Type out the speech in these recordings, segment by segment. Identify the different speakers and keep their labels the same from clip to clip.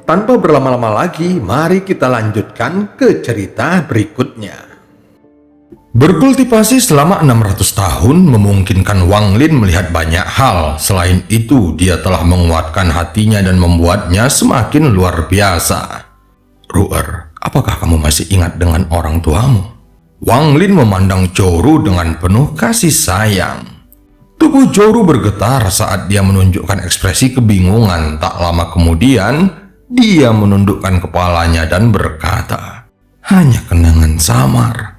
Speaker 1: Tanpa berlama-lama lagi, mari kita lanjutkan ke cerita berikutnya. Berkultivasi selama 600 tahun memungkinkan Wang Lin melihat banyak hal. Selain itu, dia telah menguatkan hatinya dan membuatnya semakin luar biasa. Ru'er, apakah kamu masih ingat dengan orang tuamu? Wang Lin memandang Joru dengan penuh kasih sayang. Tubuh Joru bergetar saat dia menunjukkan ekspresi kebingungan. Tak lama kemudian, dia menundukkan kepalanya dan berkata, "Hanya kenangan samar."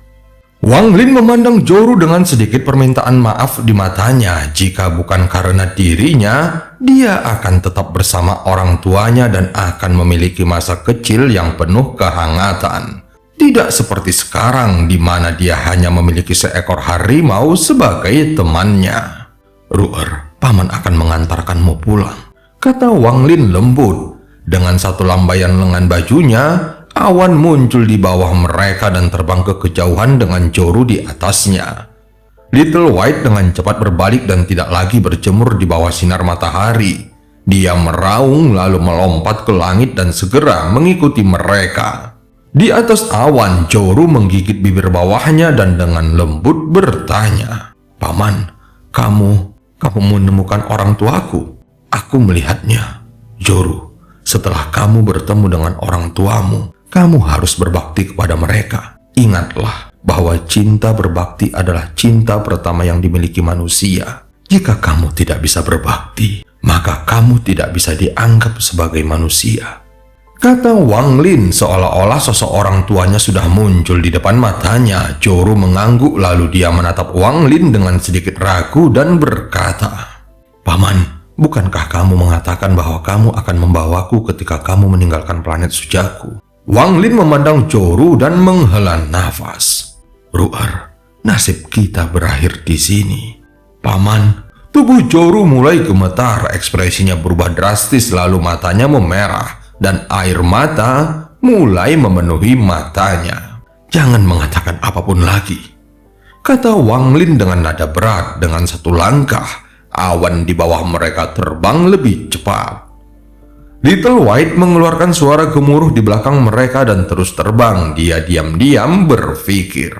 Speaker 1: Wang Lin memandang Joru dengan sedikit permintaan maaf di matanya. Jika bukan karena dirinya, dia akan tetap bersama orang tuanya dan akan memiliki masa kecil yang penuh kehangatan. Tidak seperti sekarang, di mana dia hanya memiliki seekor harimau sebagai temannya. "Ru'er, paman akan mengantarkanmu pulang," kata Wang Lin lembut. Dengan satu lambaian lengan bajunya, awan muncul di bawah mereka dan terbang ke kejauhan dengan Joru di atasnya. Little White dengan cepat berbalik dan tidak lagi berjemur di bawah sinar matahari. Dia meraung lalu melompat ke langit dan segera mengikuti mereka. Di atas awan, Joru menggigit bibir bawahnya dan dengan lembut bertanya, "Paman, kamu menemukan orang tuaku?" "Aku melihatnya, Joru. Setelah kamu bertemu dengan orang tuamu, kamu harus berbakti kepada mereka. Ingatlah bahwa cinta berbakti adalah cinta pertama yang dimiliki manusia. Jika kamu tidak bisa berbakti, maka kamu tidak bisa dianggap sebagai manusia," kata Wang Lin seolah-olah sosok orang tuanya sudah muncul di depan matanya. Joru mengangguk lalu dia menatap Wang Lin dengan sedikit ragu dan berkata, "Paman, bukankah kamu mengatakan bahwa kamu akan membawaku ketika kamu meninggalkan planet Sujaku?" Wang Lin memandang Joru dan menghela nafas. "Ru'er, nasib kita berakhir di sini." "Paman." Tubuh Joru mulai gemetar, ekspresinya berubah drastis lalu matanya memerah dan air mata mulai memenuhi matanya. "Jangan mengatakan apapun lagi," kata Wang Lin dengan nada berat. Dengan satu langkah, awan di bawah mereka terbang lebih cepat. Little White mengeluarkan suara gemuruh di belakang mereka dan terus terbang. Dia diam-diam berpikir,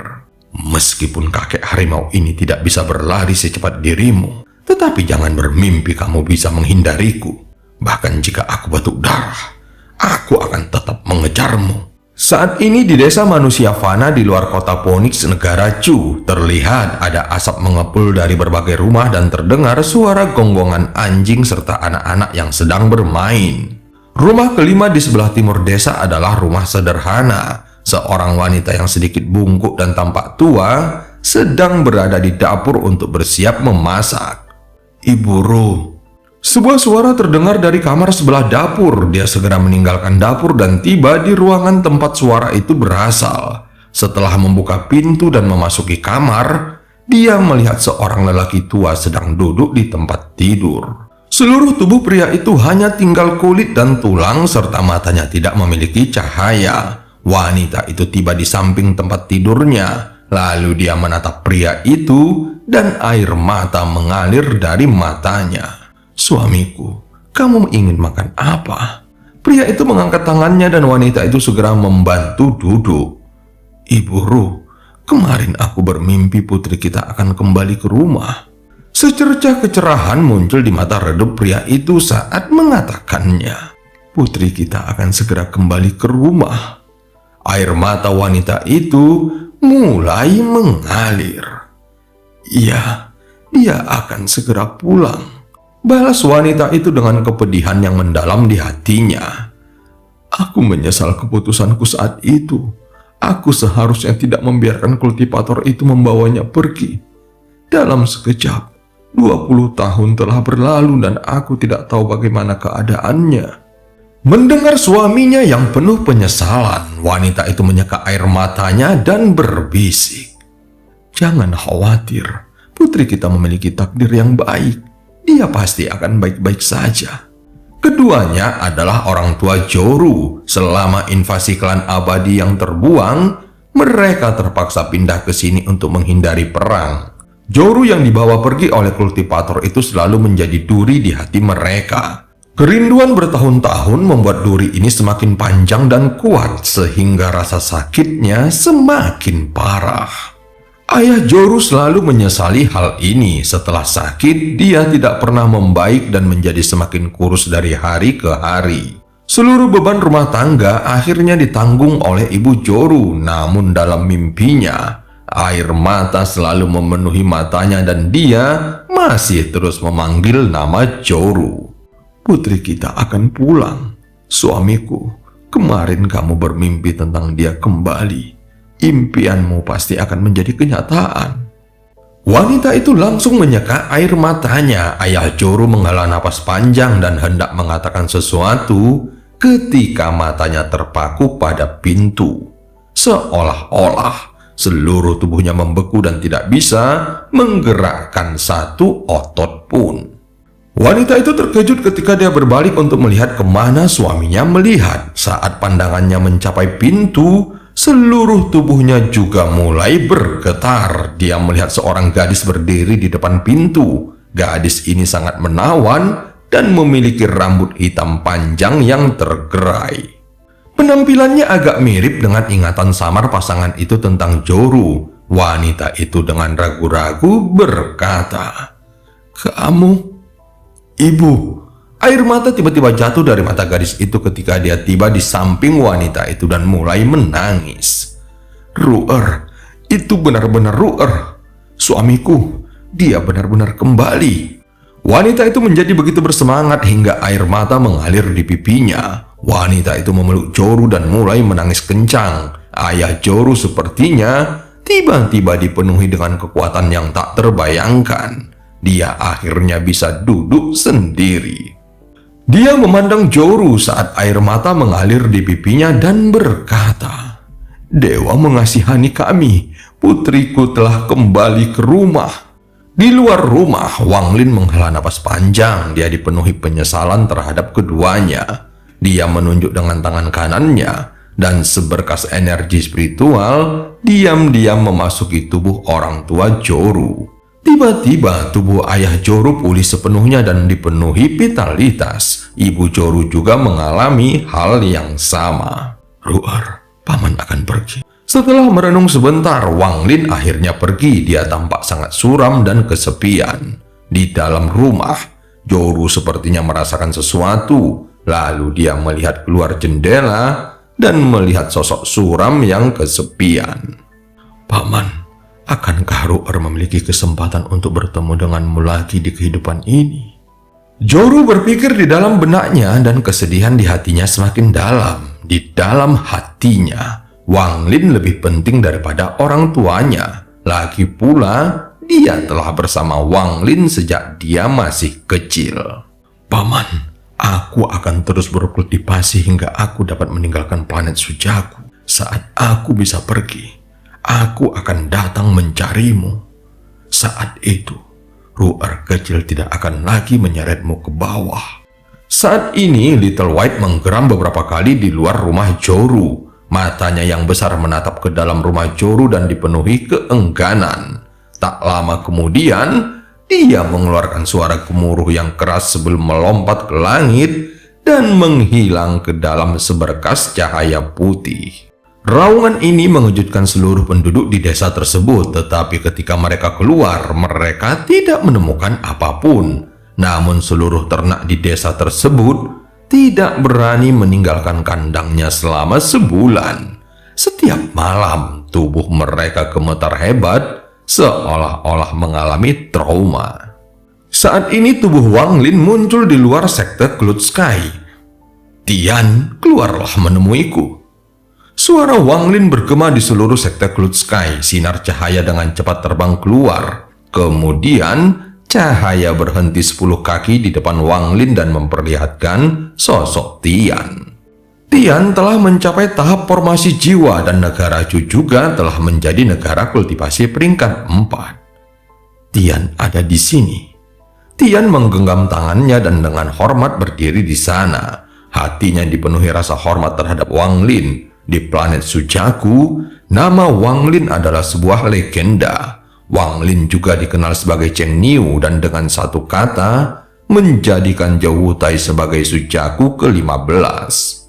Speaker 1: "Meskipun kakek harimau ini tidak bisa berlari secepat dirimu, tetapi jangan bermimpi kamu bisa menghindariku. Bahkan jika aku batuk darah, aku akan tetap mengejarmu." Saat ini di desa manusia fana di luar kota Phoenix, negara Chu, terlihat ada asap mengepul dari berbagai rumah dan terdengar suara gonggongan anjing serta anak-anak yang sedang bermain. Rumah kelima di sebelah timur desa adalah rumah sederhana. Seorang wanita yang sedikit bungkuk dan tampak tua sedang berada di dapur untuk bersiap memasak. "Ibu Ru." Sebuah suara terdengar dari kamar sebelah dapur. Dia segera meninggalkan dapur dan tiba di ruangan tempat suara itu berasal. Setelah membuka pintu dan memasuki kamar, dia melihat seorang lelaki tua sedang duduk di tempat tidur. Seluruh tubuh pria itu hanya tinggal kulit dan tulang serta matanya tidak memiliki cahaya. Wanita itu tiba di samping tempat tidurnya. Lalu dia menatap pria itu dan air mata mengalir dari matanya. "Suamiku, kamu ingin makan apa?" Pria itu mengangkat tangannya dan wanita itu segera membantu duduk. "Ibu Ru, kemarin aku bermimpi putri kita akan kembali ke rumah." Secercah kecerahan muncul di mata redup pria itu saat mengatakannya. "Putri kita akan segera kembali ke rumah." Air mata wanita itu mulai mengalir. "Iya, dia akan segera pulang," balas wanita itu dengan kepedihan yang mendalam di hatinya. "Aku menyesal keputusanku saat itu. Aku seharusnya tidak membiarkan kultivator itu membawanya pergi. Dalam sekejap, 20 tahun telah berlalu dan aku tidak tahu bagaimana keadaannya." Mendengar suaminya yang penuh penyesalan, wanita itu menyeka air matanya dan berbisik, "Jangan khawatir, putri kita memiliki takdir yang baik. Dia pasti akan baik-baik saja." Keduanya adalah orang tua Joru. Selama invasi klan abadi yang terbuang, mereka terpaksa pindah ke sini untuk menghindari perang. Joru yang dibawa pergi oleh kultivator itu selalu menjadi duri di hati mereka. Kerinduan bertahun-tahun membuat duri ini semakin panjang dan kuat sehingga rasa sakitnya semakin parah. Ayah Joru selalu menyesali hal ini. Setelah sakit, dia tidak pernah membaik dan menjadi semakin kurus dari hari ke hari. Seluruh beban rumah tangga akhirnya ditanggung oleh Ibu Joru, namun dalam mimpinya, air mata selalu memenuhi matanya dan dia masih terus memanggil nama Joru. "Putri kita akan pulang. Suamiku, kemarin kamu bermimpi tentang dia kembali. Impianmu pasti akan menjadi kenyataan." Wanita itu langsung menyeka air matanya. Ayah Joru menghela napas panjang dan hendak mengatakan sesuatu ketika matanya terpaku pada pintu. Seolah-olah seluruh tubuhnya membeku dan tidak bisa menggerakkan satu otot pun. Wanita itu terkejut ketika dia berbalik untuk melihat kemana suaminya melihat. Saat pandangannya mencapai pintu, seluruh tubuhnya juga mulai bergetar. Dia melihat seorang gadis berdiri di depan pintu. Gadis ini sangat menawan dan memiliki rambut hitam panjang yang tergerai. Penampilannya agak mirip dengan ingatan samar pasangan itu tentang Joru. Wanita itu dengan ragu-ragu berkata, "Kamu, Ibu." Air mata tiba-tiba jatuh dari mata gadis itu ketika dia tiba di samping wanita itu dan mulai menangis. "Ruer, itu benar-benar Ruer. Suamiku, dia benar-benar kembali." Wanita itu menjadi begitu bersemangat hingga air mata mengalir di pipinya. Wanita itu memeluk Joru dan mulai menangis kencang. Ayah Joru sepertinya tiba-tiba dipenuhi dengan kekuatan yang tak terbayangkan. Dia akhirnya bisa duduk sendiri. Dia memandang Joru saat air mata mengalir di pipinya dan berkata, "Dewa mengasihani kami. Putriku telah kembali ke rumah." Di luar rumah, Wang Lin menghela napas panjang. Dia dipenuhi penyesalan terhadap keduanya. Dia menunjuk dengan tangan kanannya dan seberkas energi spiritual diam-diam memasuki tubuh orang tua Joru. Tiba-tiba tubuh ayah Joru pulih sepenuhnya dan dipenuhi vitalitas. Ibu Joru juga mengalami hal yang sama. "Ruer, paman akan pergi." Setelah merenung sebentar, Wang Lin akhirnya pergi. Dia tampak sangat suram dan kesepian. Di dalam rumah, Joru sepertinya merasakan sesuatu. Lalu dia melihat keluar jendela dan melihat sosok suram yang kesepian. "Paman, akankah Ruer memiliki kesempatan untuk bertemu denganmu lagi di kehidupan ini?" Joru berpikir di dalam benaknya dan kesedihan di hatinya semakin dalam. Di dalam hatinya, Wang Lin lebih penting daripada orang tuanya. Lagi pula, dia telah bersama Wang Lin sejak dia masih kecil. "Paman, aku akan terus berkultivasi hingga aku dapat meninggalkan planet Sujaku. Saat aku bisa pergi, aku akan datang mencarimu. Saat itu, Ruer kecil tidak akan lagi menyeretmu ke bawah." Saat ini, Little White menggeram beberapa kali di luar rumah Joru. Matanya yang besar menatap ke dalam rumah Joru dan dipenuhi keengganan. Tak lama kemudian, dia mengeluarkan suara gemuruh yang keras sebelum melompat ke langit dan menghilang ke dalam seberkas cahaya putih. Raungan ini mengejutkan seluruh penduduk di desa tersebut, tetapi ketika mereka keluar, mereka tidak menemukan apapun. Namun seluruh ternak di desa tersebut tidak berani meninggalkan kandangnya selama sebulan. Setiap malam, tubuh mereka gemetar hebat, seolah-olah mengalami trauma. Saat ini tubuh Wang Lin muncul di luar sekte Cloud Sky. "Tian, keluarlah menemuiku." Suara Wang Lin bergema di seluruh sekte Cloud Sky. Sinar cahaya dengan cepat terbang keluar. Kemudian, cahaya berhenti 10 kaki di depan Wang Lin dan memperlihatkan sosok Tian. Tian telah mencapai tahap formasi jiwa dan negara Chu juga telah menjadi negara kultivasi peringkat 4. "Tian ada di sini." Tian menggenggam tangannya dan dengan hormat berdiri di sana. Hatinya dipenuhi rasa hormat terhadap Wang Lin. Di planet Sujaku, nama Wang Lin adalah sebuah legenda. Wang Lin juga dikenal sebagai Cheng Niu dan dengan satu kata, menjadikan Jowutai sebagai Sujaku ke-15.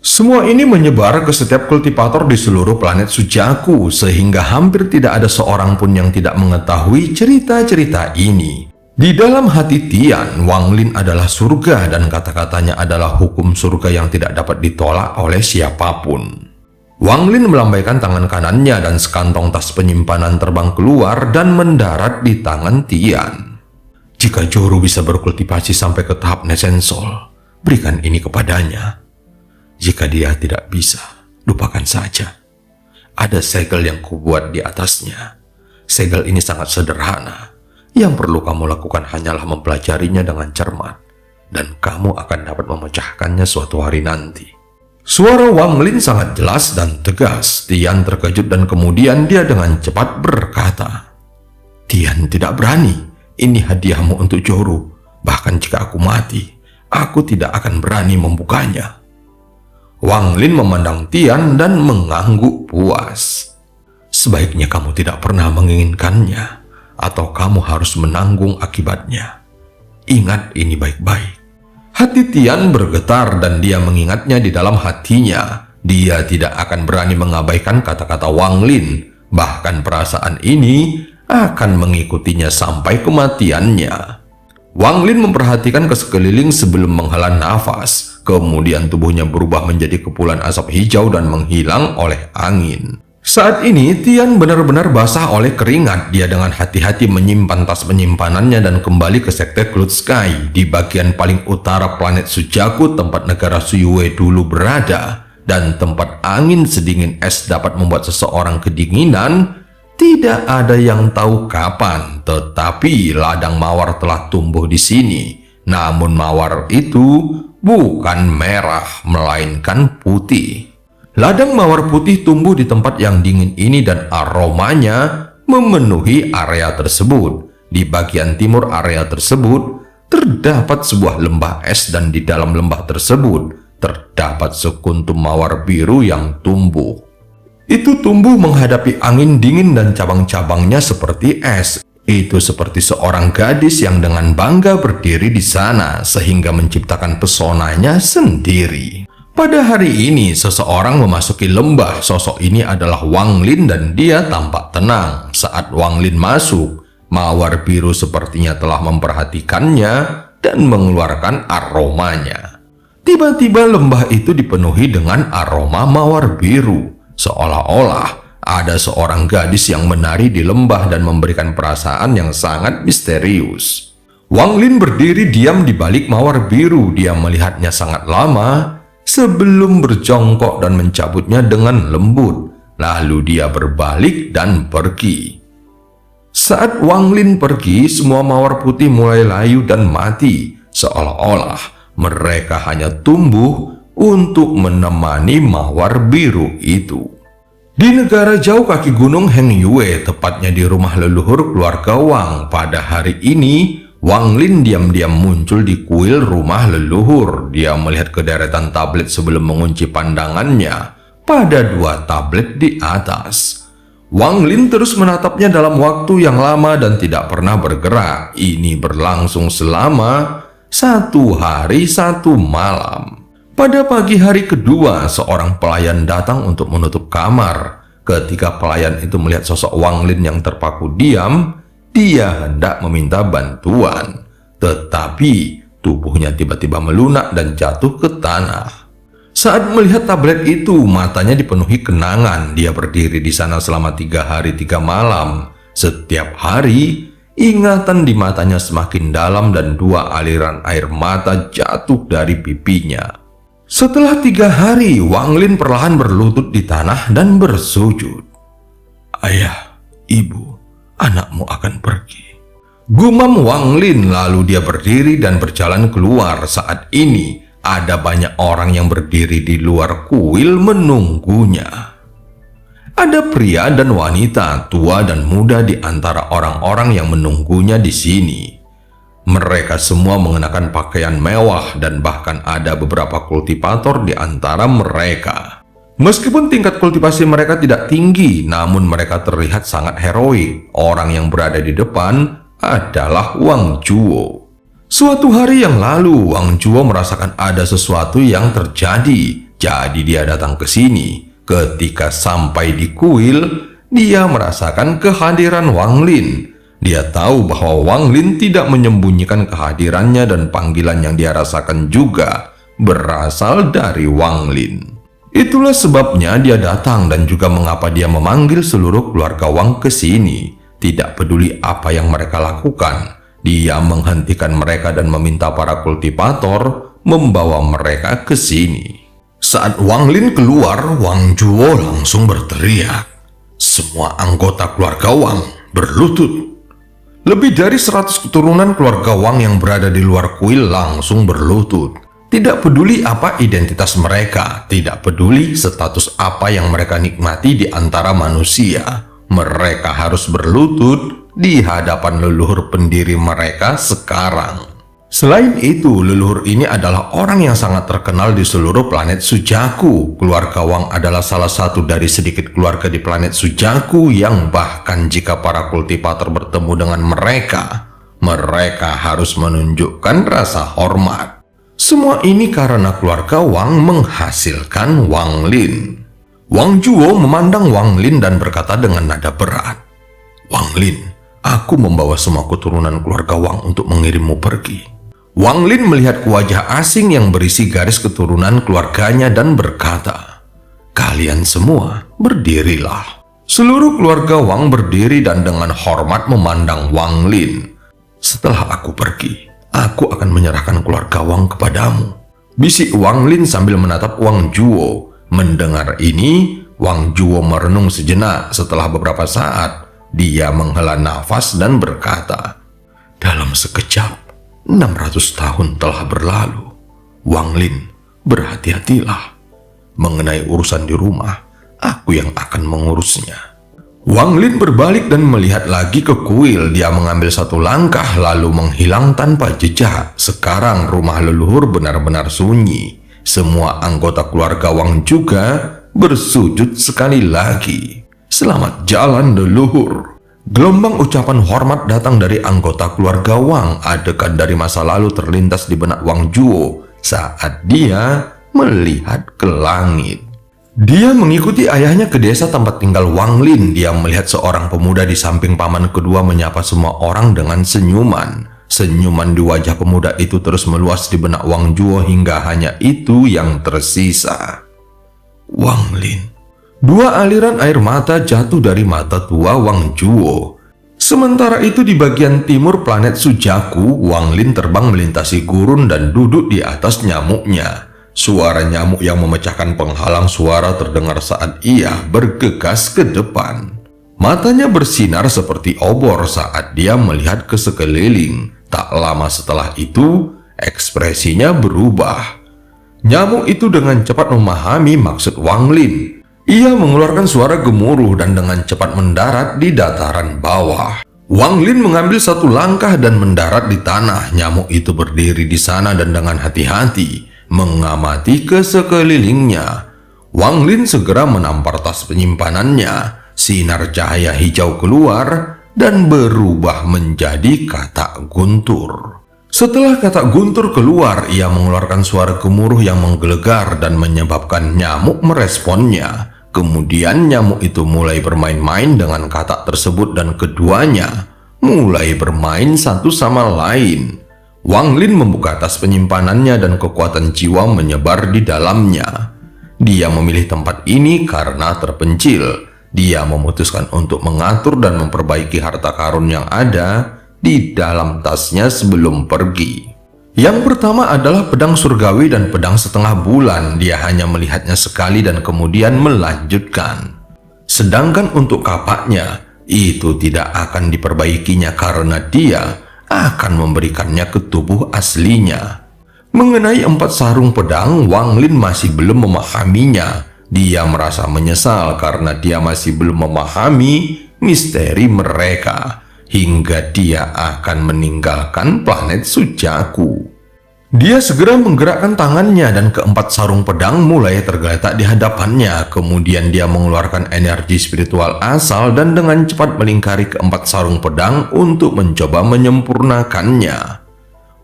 Speaker 1: Semua ini menyebar ke setiap kultivator di seluruh planet Sujaku, sehingga hampir tidak ada seorang pun yang tidak mengetahui cerita-cerita ini. Di dalam hati Tian, Wang Lin adalah surga dan kata-katanya adalah hukum surga yang tidak dapat ditolak oleh siapapun. Wang Lin melambaikan tangan kanannya dan sekantong tas penyimpanan terbang keluar dan mendarat di tangan Tian. Jika Joro bisa berkultivasi sampai ke tahap Nesensol, berikan ini kepadanya. Jika dia tidak bisa, lupakan saja. Ada segel yang kubuat di atasnya. Segel ini sangat sederhana. Yang perlu kamu lakukan hanyalah mempelajarinya dengan cermat, dan kamu akan dapat memecahkannya suatu hari nanti. Suara Wang Lin sangat jelas dan tegas. Tian terkejut dan kemudian dia dengan cepat berkata, "Tian tidak berani. Ini hadiahmu untuk Joro. Bahkan jika aku mati, aku tidak akan berani membukanya." Wang Lin memandang Tian dan mengangguk puas. "Sebaiknya kamu tidak pernah menginginkannya, atau kamu harus menanggung akibatnya. Ingat ini baik-baik." Hati Tian bergetar dan dia mengingatnya di dalam hatinya. Dia tidak akan berani mengabaikan kata-kata Wang Lin. Bahkan perasaan ini akan mengikutinya sampai kematiannya. Wang Lin memperhatikan ke sekeliling sebelum menghela nafas. Kemudian tubuhnya berubah menjadi kepulan asap hijau dan menghilang oleh angin. Saat ini Tian benar-benar basah oleh keringat. Dia dengan hati-hati menyimpan tas penyimpanannya dan kembali ke sekte Cloud Sky di bagian paling utara planet Sujaku, tempat negara Suyue dulu berada, dan tempat angin sedingin es dapat membuat seseorang kedinginan. Tidak ada yang tahu kapan, tetapi ladang mawar telah tumbuh di sini. Namun mawar itu bukan merah, melainkan putih. Ladang mawar putih tumbuh di tempat yang dingin ini dan aromanya memenuhi area tersebut. Di bagian timur area tersebut terdapat sebuah lembah es dan di dalam lembah tersebut terdapat sekuntum mawar biru yang tumbuh. Itu tumbuh menghadapi angin dingin dan cabang-cabangnya seperti es. Itu seperti seorang gadis yang dengan bangga berdiri di sana sehingga menciptakan pesonanya sendiri. Pada hari ini, seseorang memasuki lembah. Sosok ini adalah Wang Lin dan dia tampak tenang. Saat Wang Lin masuk, mawar biru sepertinya telah memperhatikannya dan mengeluarkan aromanya. Tiba-tiba lembah itu dipenuhi dengan aroma mawar biru. Seolah-olah ada seorang gadis yang menari di lembah dan memberikan perasaan yang sangat misterius. Wang Lin berdiri diam di balik mawar biru. Dia melihatnya sangat lama sebelum berjongkok dan mencabutnya dengan lembut. Lalu dia berbalik dan pergi. Saat Wang Lin pergi, semua mawar putih mulai layu dan mati. Seolah-olah mereka hanya tumbuh untuk menemani mawar biru itu. Di negara jauh kaki gunung Heng Yue, tepatnya di rumah leluhur keluarga Wang, pada hari ini Wang Lin diam-diam muncul di kuil rumah leluhur. Dia melihat ke deretan tablet sebelum mengunci pandangannya pada dua tablet di atas. Wang Lin terus menatapnya dalam waktu yang lama dan tidak pernah bergerak. Ini berlangsung selama 1 hari 1 malam. Pada pagi hari kedua, seorang pelayan datang untuk menutup kamar. Ketika pelayan itu melihat sosok Wang Lin yang terpaku diam, dia hendak meminta bantuan. Tetapi tubuhnya tiba-tiba melunak dan jatuh ke tanah. Saat melihat tablet itu, matanya dipenuhi kenangan. Dia berdiri di sana selama 3 hari 3 malam. Setiap hari, ingatan di matanya semakin dalam dan 2 aliran air mata jatuh dari pipinya. Setelah 3 hari, Wang Lin perlahan berlutut di tanah dan bersujud. "Ayah, ibu, anakmu akan pergi," gumam Wang Lin. Lalu dia berdiri dan berjalan keluar. Saat ini, ada banyak orang yang berdiri di luar kuil menunggunya. Ada pria dan wanita, tua dan muda di antara orang-orang yang menunggunya di sini. Mereka semua mengenakan pakaian mewah dan bahkan ada beberapa kultivator di antara mereka. Meskipun tingkat kultivasi mereka tidak tinggi, namun mereka terlihat sangat heroik. Orang yang berada di depan adalah Wang Juo. Suatu hari yang lalu, Wang Juo merasakan ada sesuatu yang terjadi. Jadi dia datang ke sini. Ketika sampai di kuil, dia merasakan kehadiran Wang Lin. Dia tahu bahwa Wang Lin tidak menyembunyikan kehadirannya dan panggilan yang dia rasakan juga berasal dari Wang Lin. Itulah sebabnya dia datang dan juga mengapa dia memanggil seluruh keluarga Wang ke sini. Tidak peduli apa yang mereka lakukan, dia menghentikan mereka dan meminta para kultivator membawa mereka ke sini. Saat Wang Lin keluar, Wang Juo langsung berteriak. Semua anggota keluarga Wang berlutut. Lebih dari 100 keturunan keluarga Wang yang berada di luar kuil langsung berlutut. Tidak peduli apa identitas mereka, tidak peduli status apa yang mereka nikmati di antara manusia. Mereka harus berlutut di hadapan leluhur pendiri mereka sekarang. Selain itu, leluhur ini adalah orang yang sangat terkenal di seluruh planet Sujaku. Keluarga Wang adalah salah satu dari sedikit keluarga di planet Sujaku yang bahkan jika para kultivator bertemu dengan mereka, mereka harus menunjukkan rasa hormat. Semua ini karena keluarga Wang menghasilkan Wang Lin. Wang Juo memandang Wang Lin dan berkata dengan nada berat, "Wang Lin, aku membawa semua keturunan keluarga Wang untuk mengirimmu pergi." Wang Lin melihat wajah asing yang berisi garis keturunan keluarganya dan berkata, "Kalian semua berdirilah." Seluruh keluarga Wang berdiri dan dengan hormat memandang Wang Lin. "Setelah aku pergi, aku akan menyerahkan keluarga Wang kepadamu," bisik Wang Lin sambil menatap Wang Juo. Mendengar ini, Wang Juo merenung sejenak. Setelah beberapa saat, dia menghela nafas dan berkata, "Dalam sekejap, 600 tahun telah berlalu. Wang Lin, berhati-hatilah. Mengenai urusan di rumah, aku yang akan mengurusnya." Wang Lin berbalik dan melihat lagi ke kuil. Dia mengambil satu langkah lalu menghilang tanpa jejak. Sekarang rumah leluhur benar-benar sunyi. Semua anggota keluarga Wang juga bersujud sekali lagi. "Selamat jalan leluhur." Gelombang ucapan hormat datang dari anggota keluarga Wang. Adegan dari masa lalu terlintas di benak Wang Juo saat dia melihat ke langit. Dia mengikuti ayahnya ke desa tempat tinggal Wang Lin. Dia melihat seorang pemuda di samping paman kedua menyapa semua orang dengan senyuman. Senyuman di wajah pemuda itu terus meluas di benak Wang Juo hingga hanya itu yang tersisa. Wang Lin. Dua aliran air mata jatuh dari mata tua Wang Juo. Sementara itu di bagian timur planet Sujaku, Wang Lin terbang melintasi gurun dan duduk di atas nyamuknya. Suara nyamuk yang memecahkan penghalang suara terdengar saat ia bergegas ke depan. Matanya bersinar seperti obor saat dia melihat ke sekeliling. Tak lama setelah itu, ekspresinya berubah. Nyamuk itu dengan cepat memahami maksud Wang Lin. Ia mengeluarkan suara gemuruh dan dengan cepat mendarat di dataran bawah. Wang Lin mengambil satu langkah dan mendarat di tanah. Nyamuk itu berdiri di sana dan dengan hati-hati mengamati ke sekelilingnya. Wang Lin segera menampar tas penyimpanannya. Sinar cahaya hijau keluar dan berubah menjadi katak guntur. Setelah katak guntur keluar, ia mengeluarkan suara gemuruh yang menggelegar dan menyebabkan nyamuk meresponnya. Kemudian nyamuk itu mulai bermain-main dengan katak tersebut dan keduanya mulai bermain satu sama lain. Wang Lin membuka tas penyimpanannya dan kekuatan jiwa menyebar di dalamnya. Dia memilih tempat ini karena terpencil. Dia memutuskan untuk mengatur dan memperbaiki harta karun yang ada di dalam tasnya sebelum pergi. Yang pertama adalah pedang surgawi dan pedang setengah bulan. Dia hanya melihatnya sekali dan kemudian melanjutkan. Sedangkan untuk kapaknya, itu tidak akan diperbaikinya karena dia akan memberikannya ke tubuh aslinya. Mengenai 4 sarung pedang, Wang Lin masih belum memahaminya. Dia merasa menyesal karena dia masih belum memahami misteri mereka hingga dia akan meninggalkan planet Sujaku. Dia segera menggerakkan tangannya dan keempat sarung pedang mulai tergeletak di hadapannya. Kemudian dia mengeluarkan energi spiritual asal dan dengan cepat melingkari keempat sarung pedang untuk mencoba menyempurnakannya.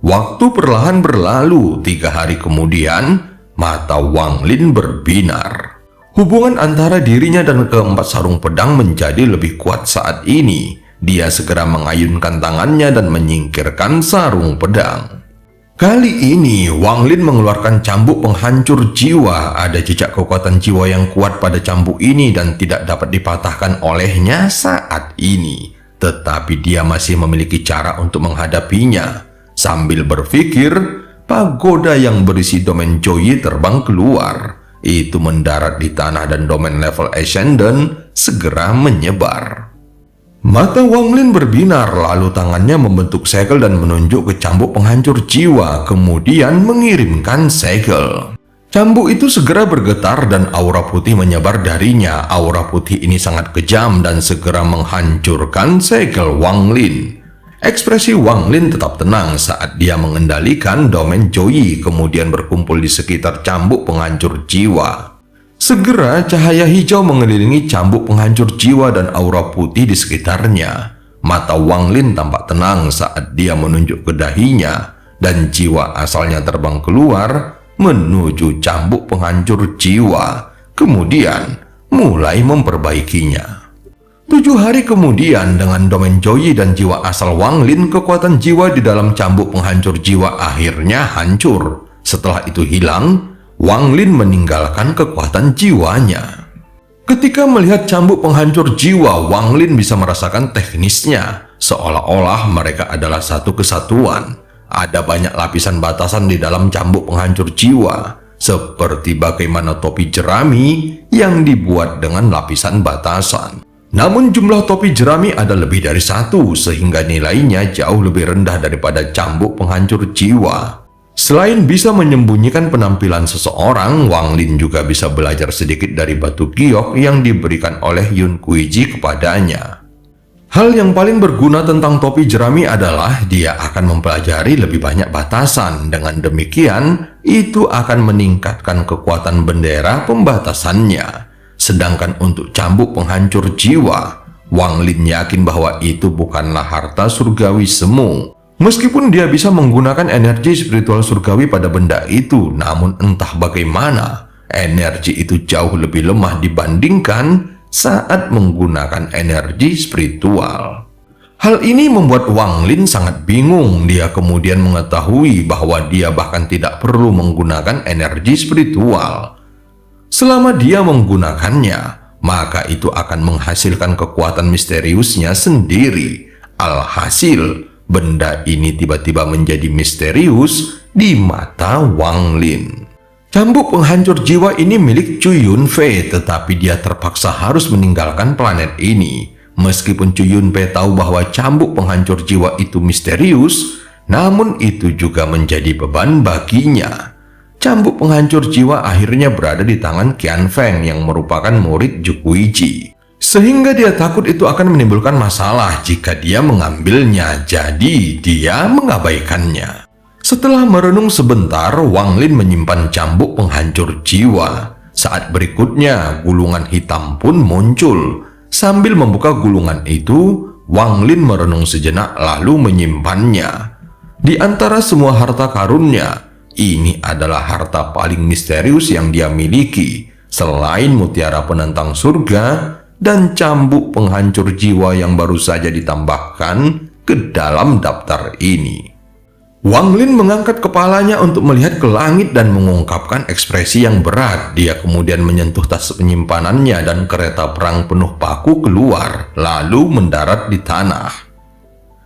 Speaker 1: Waktu perlahan berlalu. 3 hari kemudian, mata Wang Lin berbinar. Hubungan antara dirinya dan keempat sarung pedang menjadi lebih kuat saat ini. Dia segera mengayunkan tangannya dan menyingkirkan sarung pedang. Kali ini, Wang Lin mengeluarkan cambuk penghancur jiwa. Ada jejak kekuatan jiwa yang kuat pada cambuk ini dan tidak dapat dipatahkan olehnya saat ini. Tetapi dia masih memiliki cara untuk menghadapinya. Sambil berpikir, pagoda yang berisi domain Joyi terbang keluar. Itu mendarat di tanah dan domain level Ascendant segera menyebar. Mata Wang Lin berbinar, lalu tangannya membentuk segel dan menunjuk ke cambuk penghancur jiwa, kemudian mengirimkan segel. Cambuk itu segera bergetar dan aura putih menyebar darinya. Aura putih ini sangat kejam dan segera menghancurkan segel Wang Lin. Ekspresi Wang Lin tetap tenang saat dia mengendalikan domain Joyi, kemudian berkumpul di sekitar cambuk penghancur jiwa. Segera cahaya hijau mengelilingi cambuk penghancur jiwa dan aura putih di sekitarnya. Mata Wang Lin tampak tenang saat dia menunjuk ke dahinya, dan jiwa asalnya terbang keluar menuju cambuk penghancur jiwa, kemudian mulai memperbaikinya. 7 hari kemudian, dengan domain Joyi dan jiwa asal Wang Lin, kekuatan jiwa di dalam cambuk penghancur jiwa akhirnya hancur. Setelah itu hilang, Wang Lin meninggalkan kekuatan jiwanya. Ketika melihat cambuk penghancur jiwa, Wang Lin bisa merasakan teknisnya, seolah-olah mereka adalah satu kesatuan. Ada banyak lapisan batasan di dalam cambuk penghancur jiwa, seperti bagaimana topi jerami yang dibuat dengan lapisan batasan. Namun jumlah topi jerami ada lebih dari 1, sehingga nilainya jauh lebih rendah daripada cambuk penghancur jiwa. Selain bisa menyembunyikan penampilan seseorang, Wang Lin juga bisa belajar sedikit dari batu giok yang diberikan oleh Yun Kuiji kepadanya. Hal yang paling berguna tentang topi jerami adalah dia akan mempelajari lebih banyak batasan. Dengan demikian, itu akan meningkatkan kekuatan bendera pembatasannya. Sedangkan untuk cambuk penghancur jiwa, Wang Lin yakin bahwa itu bukanlah harta surgawi semu. Meskipun dia bisa menggunakan energi spiritual surgawi pada benda itu, namun entah bagaimana, energi itu jauh lebih lemah dibandingkan saat menggunakan energi spiritual. Hal ini membuat Wang Lin sangat bingung. Dia kemudian mengetahui bahwa dia bahkan tidak perlu menggunakan energi spiritual. Selama dia menggunakannya, maka itu akan menghasilkan kekuatan misteriusnya sendiri. Alhasil, benda ini tiba-tiba menjadi misterius di mata Wang Lin. Cambuk penghancur jiwa ini milik Chu Yunfei, tetapi dia terpaksa harus meninggalkan planet ini. Meskipun Chu Yunfei tahu bahwa cambuk penghancur jiwa itu misterius, namun itu juga menjadi beban baginya. Cambuk penghancur jiwa akhirnya berada di tangan Qian Feng yang merupakan murid Jukuiji. Sehingga dia takut itu akan menimbulkan masalah jika dia mengambilnya, jadi dia mengabaikannya. Setelah merenung sebentar, Wang Lin menyimpan cambuk penghancur jiwa. Saat berikutnya, gulungan hitam pun muncul. Sambil membuka gulungan itu, Wang Lin merenung sejenak lalu menyimpannya. Di antara semua harta karunnya, ini adalah harta paling misterius yang dia miliki, selain mutiara penentang surga dan cambuk penghancur jiwa yang baru saja ditambahkan ke dalam daftar ini. Wang Lin mengangkat kepalanya untuk melihat ke langit dan mengungkapkan ekspresi yang berat. Dia kemudian menyentuh tas penyimpanannya dan kereta perang penuh paku keluar, lalu mendarat di tanah.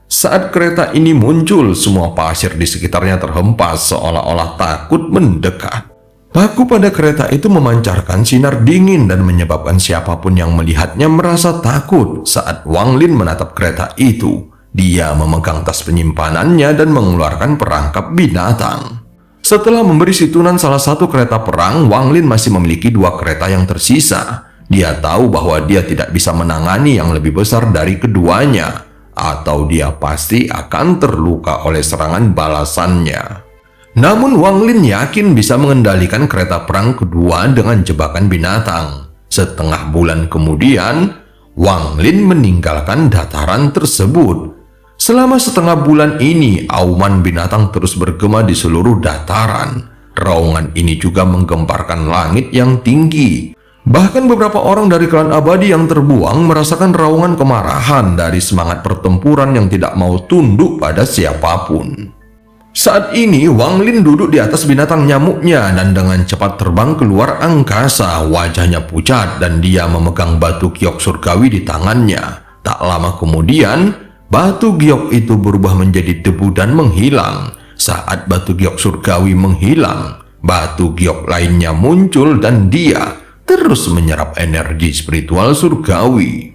Speaker 1: Saat kereta ini muncul, semua pasir di sekitarnya terhempas seolah-olah takut mendekat. Paku pada kereta itu memancarkan sinar dingin dan menyebabkan siapapun yang melihatnya merasa takut. Saat Wang Lin menatap kereta itu, dia memegang tas penyimpanannya dan mengeluarkan perangkap binatang. Setelah memberi situnan salah satu kereta perang, Wang Lin masih memiliki 2 kereta yang tersisa. Dia tahu bahwa dia tidak bisa menangani yang lebih besar dari keduanya, atau dia pasti akan terluka oleh serangan balasannya. Namun Wang Lin yakin bisa mengendalikan kereta perang kedua dengan jebakan binatang. Setengah bulan kemudian, Wang Lin meninggalkan dataran tersebut. Selama setengah bulan ini, auman binatang terus bergema di seluruh dataran. Raungan ini juga menggemparkan langit yang tinggi. Bahkan beberapa orang dari klan abadi yang terbuang merasakan raungan kemarahan dari semangat pertempuran yang tidak mau tunduk pada siapapun. Saat ini, Wang Lin duduk di atas binatang nyamuknya dan dengan cepat terbang keluar angkasa. Wajahnya pucat dan dia memegang batu giok surgawi di tangannya. Tak lama kemudian, batu giok itu berubah menjadi debu dan menghilang. Saat batu giok surgawi menghilang, batu giok lainnya muncul dan dia terus menyerap energi spiritual surgawi.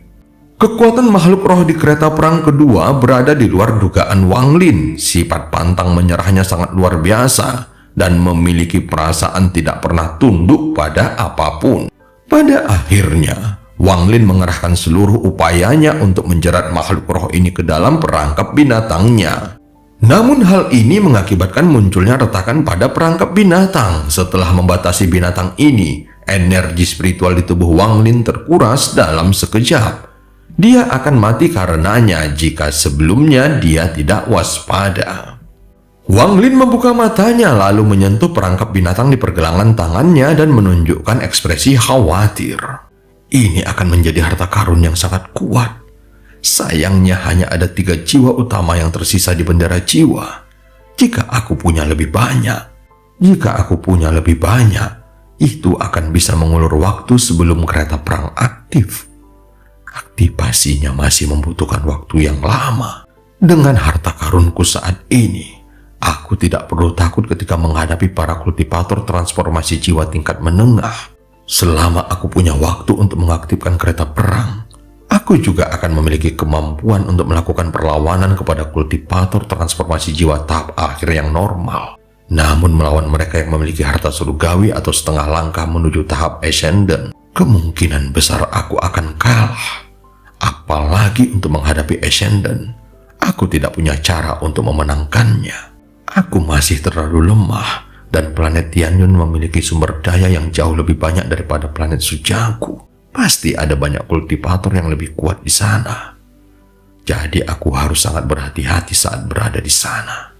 Speaker 1: Kekuatan makhluk roh di kereta perang kedua berada di luar dugaan Wang Lin. Sifat pantang menyerahnya sangat luar biasa dan memiliki perasaan tidak pernah tunduk pada apapun. Pada akhirnya, Wang Lin mengerahkan seluruh upayanya untuk menjerat makhluk roh ini ke dalam perangkap binatangnya. Namun hal ini mengakibatkan munculnya retakan pada perangkap binatang. Setelah membatasi binatang ini, energi spiritual di tubuh Wang Lin terkuras dalam sekejap. Dia akan mati karenanya jika sebelumnya dia tidak waspada. Wang Lin membuka matanya lalu menyentuh perangkap binatang di pergelangan tangannya dan menunjukkan ekspresi khawatir. Ini akan menjadi harta karun yang sangat kuat. Sayangnya hanya ada 3 jiwa utama yang tersisa di bendera jiwa. Jika aku punya lebih banyak, itu akan bisa mengulur waktu sebelum kereta perang aktif. Aktivasinya masih membutuhkan waktu yang lama. Dengan harta karunku saat ini, aku tidak perlu takut ketika menghadapi para kultivator transformasi jiwa tingkat menengah. Selama aku punya waktu untuk mengaktifkan kereta perang, aku juga akan memiliki kemampuan untuk melakukan perlawanan kepada kultivator transformasi jiwa tahap akhir yang normal. Namun melawan mereka yang memiliki harta surgawi atau setengah langkah menuju tahap ascendant, kemungkinan besar aku akan kalah. Apalagi untuk menghadapi ascendant, aku tidak punya cara untuk memenangkannya. Aku masih terlalu lemah dan planet Tianyun memiliki sumber daya yang jauh lebih banyak daripada planet Sujaku. Pasti ada banyak kultivator yang lebih kuat di sana. Jadi aku harus sangat berhati-hati saat berada di sana.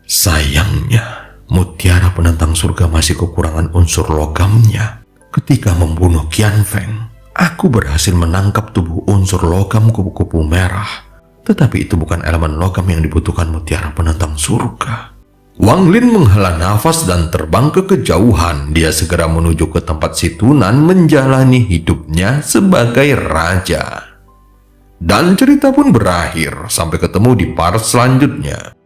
Speaker 1: Sayangnya, mutiara penentang surga masih kekurangan unsur logamnya. Ketika membunuh Qian Feng, aku berhasil menangkap tubuh unsur logam kupu-kupu merah. Tetapi itu bukan elemen logam yang dibutuhkan mutiara penentang surga. Wang Lin menghela nafas dan terbang ke kejauhan. Dia segera menuju ke tempat si Tunan menjalani hidupnya sebagai raja. Dan cerita pun berakhir. Sampai ketemu di part selanjutnya.